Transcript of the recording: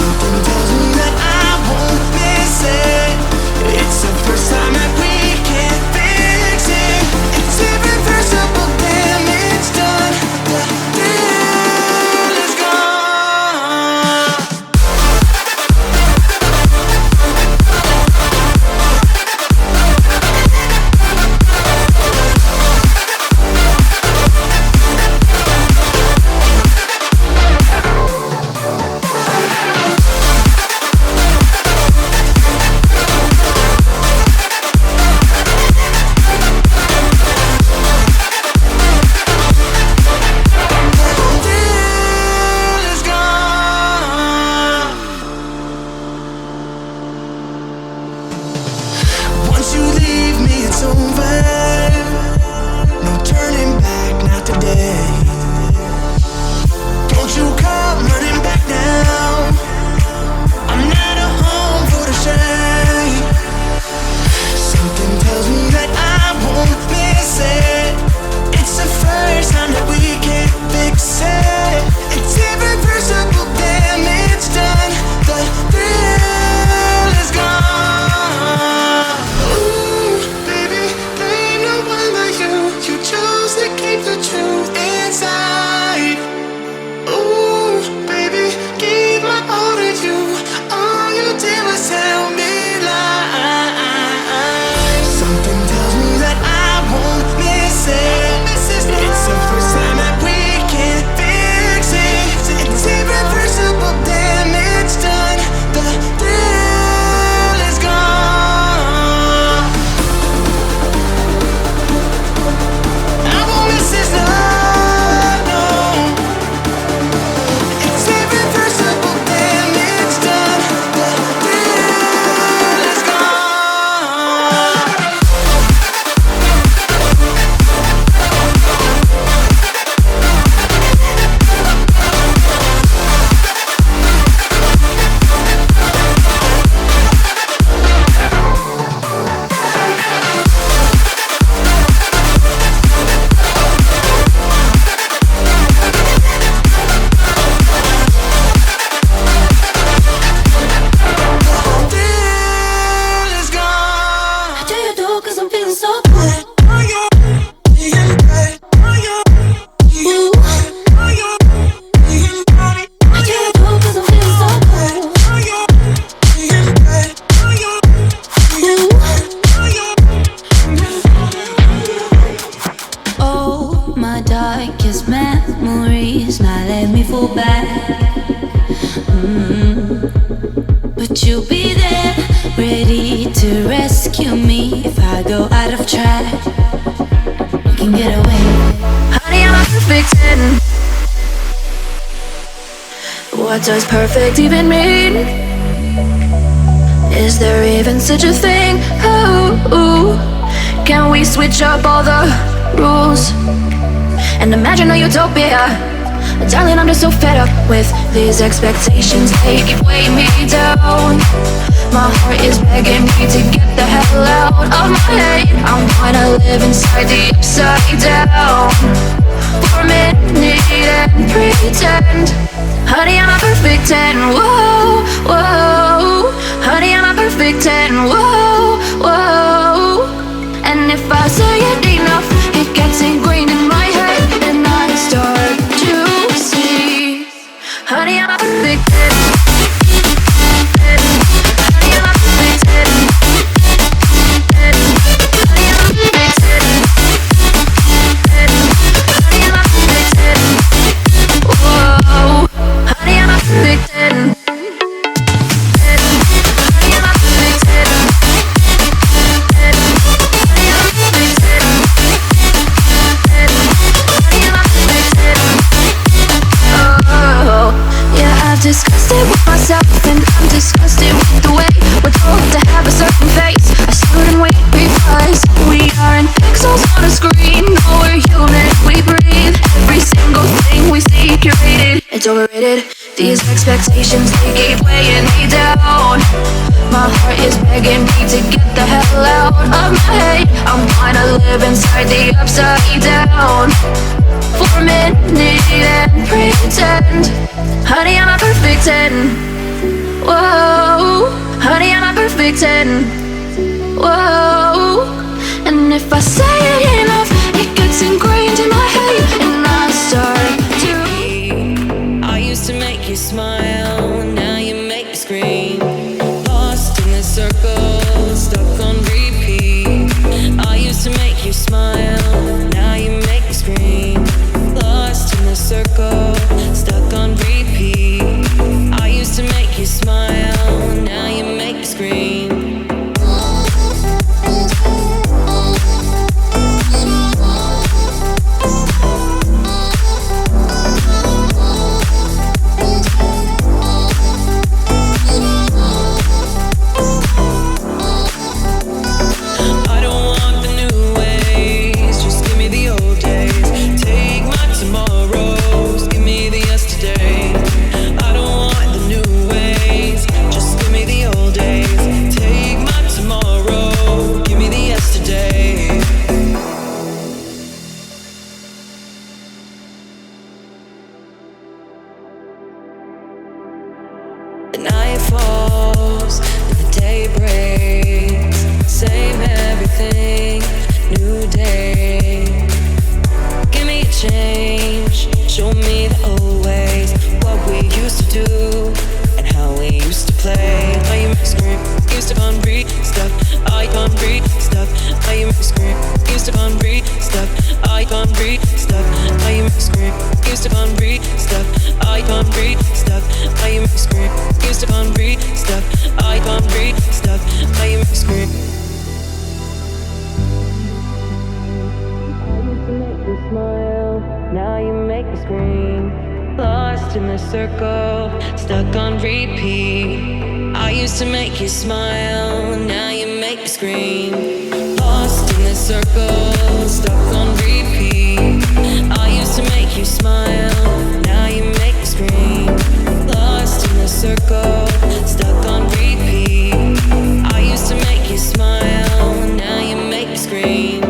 Something tells me that I won't miss feeling so good. Being bad. Ooh. I can't do it 'cause I'm feeling so good. Being bad. Ooh. Oh, my darkest memories now let me fall back. But you'll be there, ready to rescue me if I go out of track. You can get away. Honey, I'm a perfect 10. What does perfect even mean? Is there even such a thing? Oh, can we switch up all the rules and imagine a utopia? Darling, I'm just so fed up with these expectations. They keep weighing me down. My heart is begging me to get the hell out of my head. I'm gonna live inside the upside down for a minute and pretend. Honey, I'm a perfect 10. Whoa, whoa. Honey, I'm a perfect 10. Whoa, whoa. And if I say it enough, it gets ingrained in my head, and I start to see. Honey, I'm a perfect 10. Honey, I'm a perfect 10. Honey, I'm a perfect 10. Honey, I'm a perfect 10. Whoa. Honey, I'm a perfect 10. Honey, I'm a perfect 10. Disgusted with myself and I'm disgusted with the way we're told to have a certain face, a certain weight, because we aren't pixels on a screen. No, we're human, we breathe. Every single thing we see curated, it's overrated. These expectations, they keep weighing me down. My heart is begging me to get the hell out of my head. I'm gonna live inside the upside down for a minute and pretend. Honey, I'm a perfect 10. Whoa. Honey, I'm a perfect 10. Whoa. And if I say it enough, it gets ingrained in my head, and I start to. I used to make you smile, now you make me scream. Lost in the circle, stuck on repeat. I used to make you smile, now you make me scream. Lost in the circle, stuck on repeat. I used to make you smile, now you make me scream. The night falls and the day breaks. Same everything, new day. Give me a change, show me the old ways. What we used to do and how we used to play. I you make me scream, used to can't breathe stuff. I can't breathe stuff. I you make me scream, used to can't breathe stuff. I can't breathe stuff. I you make me scream, used to can't breathe stuff. I can't breathe stuff. I you make me scream, used to can't breathe stuff. I can't breathe stuff. I you make me scream. I used to make you smile, now you make me scream. Lost in the circle, stuck on repeat. I used to make you smile, now you make me scream. Lost in the circle, stuck on repeat. I used to make you smile, now you make me scream. Lost in the circle, stuck on repeat. I used to make you smile, now you make me scream.